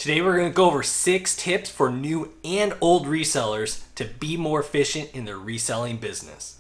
Today we're going to go over 6 tips for new and old resellers to be more efficient in their reselling business.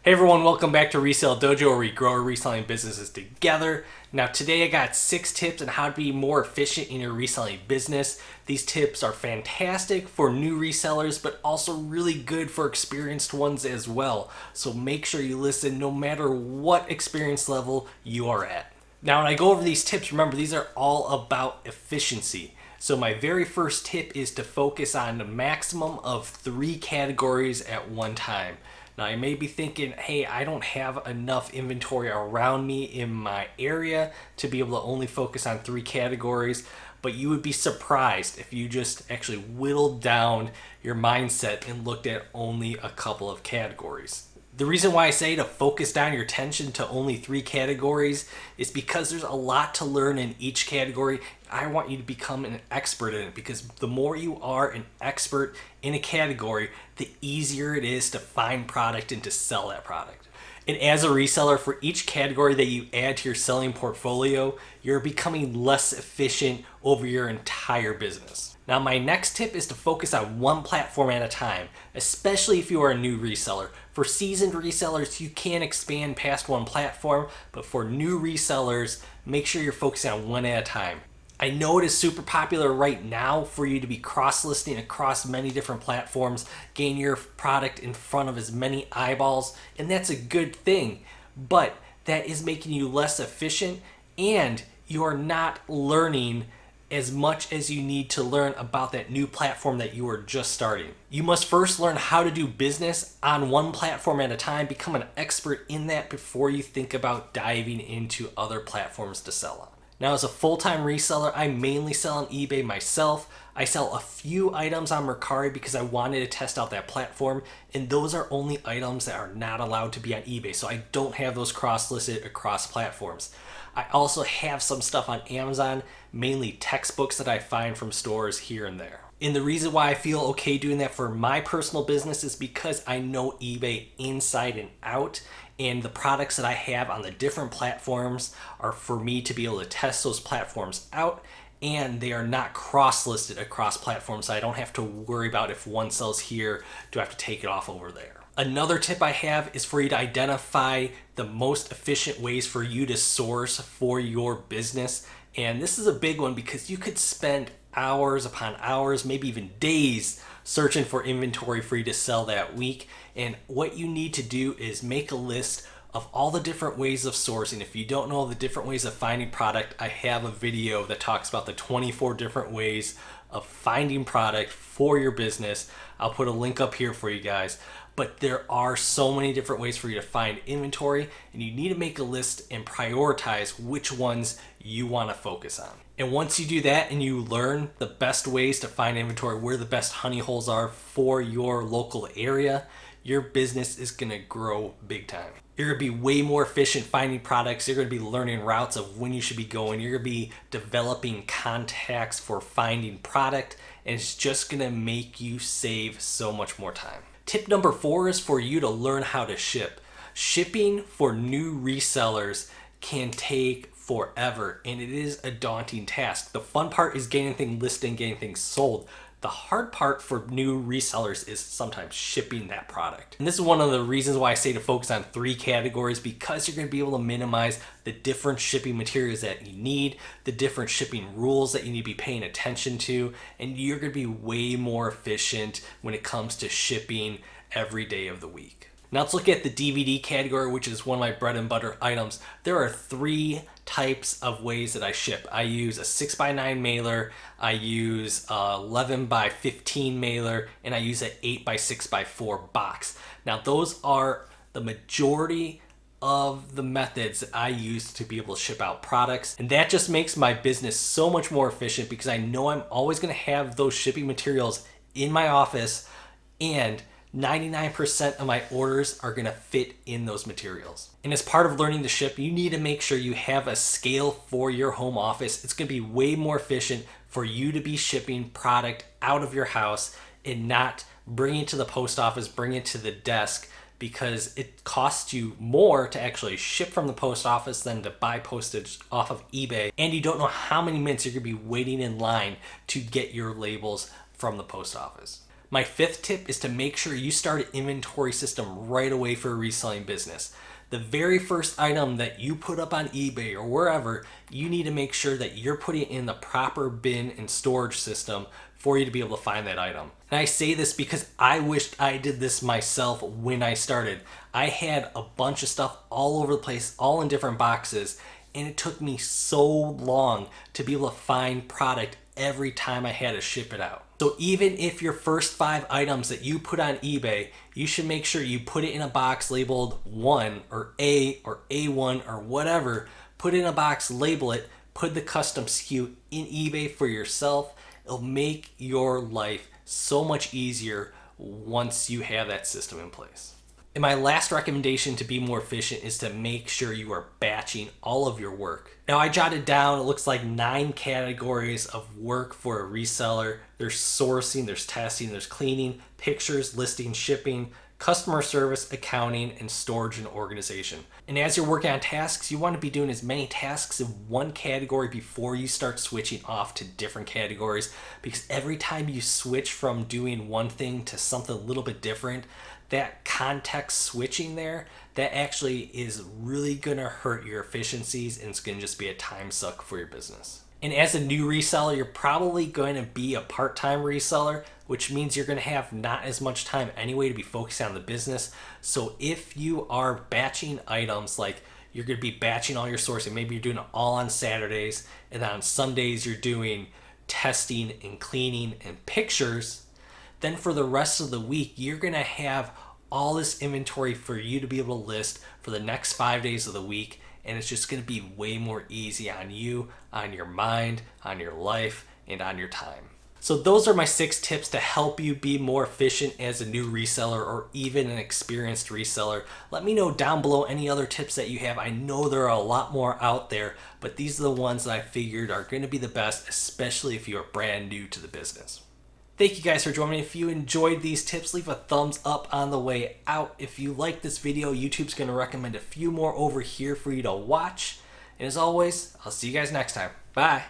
Hey everyone, welcome back to Resale Dojo, where we grow our reselling businesses together. Now today I got 6 tips on how to be more efficient in your reselling business. These tips are fantastic for new resellers, but also really good for experienced ones as well. So make sure you listen no matter what experience level you are at. Now when I go over these tips, remember these are all about efficiency. So my very first tip is to focus on the maximum of 3 categories at one time. Now you may be thinking, hey, I don't have enough inventory around me in my area to be able to only focus on 3 categories, but you would be surprised if you just actually whittled down your mindset and looked at only a couple of categories. The reason why I say to focus down your attention to only 3 categories is because there's a lot to learn in each category. I want you to become an expert in it, because the more you are an expert in a category, the easier it is to find product and to sell that product. And as a reseller, for each category that you add to your selling portfolio, you're becoming less efficient over your entire business. Now, my next tip is to focus on one platform at a time, especially if you are a new reseller. For seasoned resellers, you can expand past one platform, but for new resellers, make sure you're focusing on one at a time. I know it is super popular right now for you to be cross-listing across many different platforms, gain your product in front of as many eyeballs, and that's a good thing, but that is making you less efficient, and you are not learning as much as you need to learn about that new platform that you are just starting. You must first learn how to do business on one platform at a time, become an expert in that before you think about diving into other platforms to sell on. Now, as a full-time reseller, I mainly sell on eBay myself. I sell a few items on Mercari because I wanted to test out that platform, and those are only items that are not allowed to be on eBay, so I don't have those cross-listed across platforms. I also have some stuff on Amazon, mainly textbooks that I find from stores here and there. And the reason why I feel okay doing that for my personal business is because I know eBay inside and out, and the products that I have on the different platforms are for me to be able to test those platforms out, and they are not cross-listed across platforms, so I don't have to worry about if one sells here, do I have to take it off over there. Another tip I have is for you to identify the most efficient ways for you to source for your business. And this is a big one because you could spend hours upon hours, maybe even days, searching for inventory for you to sell that week. And what you need to do is make a list of all the different ways of sourcing. If you don't know the different ways of finding product, I have a video that talks about the 24 different ways of finding product for your business. I'll put a link up here for you guys. But there are so many different ways for you to find inventory, and you need to make a list and prioritize which ones you want to focus on. And once you do that and you learn the best ways to find inventory, where the best honey holes are for your local area, your business is going to grow big time. You're going to be way more efficient finding products. You're going to be learning routes of when you should be going. You're going to be developing contacts for finding product, and it's just going to make you save so much more time. Tip number 4 is for you to learn how to ship. Shipping for new resellers can take forever, and it is a daunting task. The fun part is getting things listed and getting things sold. The hard part for new resellers is sometimes shipping that product. And this is one of the reasons why I say to focus on 3 categories, because you're going to be able to minimize the different shipping materials that you need, the different shipping rules that you need to be paying attention to, and you're going to be way more efficient when it comes to shipping every day of the week. Now let's look at the DVD category, which is one of my bread and butter items. There are 3 types of ways that I ship. I use a 6x9 mailer, I use a 11x15 mailer, and I use an 8x6x4 box. Now those are the majority of the methods that I use to be able to ship out products, and that just makes my business so much more efficient because I know I'm always going to have those shipping materials in my office, and 99% of my orders are going to fit in those materials. And as part of learning to ship, you need to make sure you have a scale for your home office. It's going to be way more efficient for you to be shipping product out of your house and not bring it to the post office, bring it to the desk, because it costs you more to actually ship from the post office than to buy postage off of eBay. And you don't know how many minutes you're gonna be waiting in line to get your labels from the post office. My fifth tip is to make sure you start an inventory system right away for a reselling business. The very first item that you put up on eBay or wherever, you need to make sure that you're putting it in the proper bin and storage system for you to be able to find that item. And I say this because I wished I did this myself when I started. I had a bunch of stuff all over the place, all in different boxes, and it took me so long to be able to find product every time I had to ship it out. So even if your first 5 items that you put on eBay, you should make sure you put it in a box labeled 1 or A or A1 or whatever. Put it in a box, label it, put the custom SKU in eBay for yourself. It'll make your life so much easier once you have that system in place. And my last recommendation to be more efficient is to make sure you are batching all of your work. Now I jotted down, it looks like 9 categories of work for a reseller. There's sourcing, there's testing, there's cleaning, pictures, listing, shipping, customer service, accounting, and storage and organization. And as you're working on tasks, you want to be doing as many tasks in one category before you start switching off to different categories, because every time you switch from doing one thing to something a little bit different, that context switching there, that actually is really gonna hurt your efficiencies, and it's gonna just be a time suck for your business. And as a new reseller, you're probably going to be a part-time reseller, which means you're going to have not as much time anyway to be focused on the business. So if you are batching items, like you're going to be batching all your sourcing, maybe you're doing it all on Saturdays, and on Sundays you're doing testing and cleaning and pictures, then for the rest of the week, you're going to have all this inventory for you to be able to list for the next 5 days of the week. And it's just going to be way more easy on you, on your mind, on your life, and on your time. So those are my 6 tips to help you be more efficient as a new reseller or even an experienced reseller. Let me know down below any other tips that you have. I know there are a lot more out there, but these are the ones that I figured are going to be the best, especially if you are brand new to the business. Thank you guys for joining me. If you enjoyed these tips, leave a thumbs up on the way out. If you like this video, YouTube's going to recommend a few more over here for you to watch. And as always, I'll see you guys next time. Bye.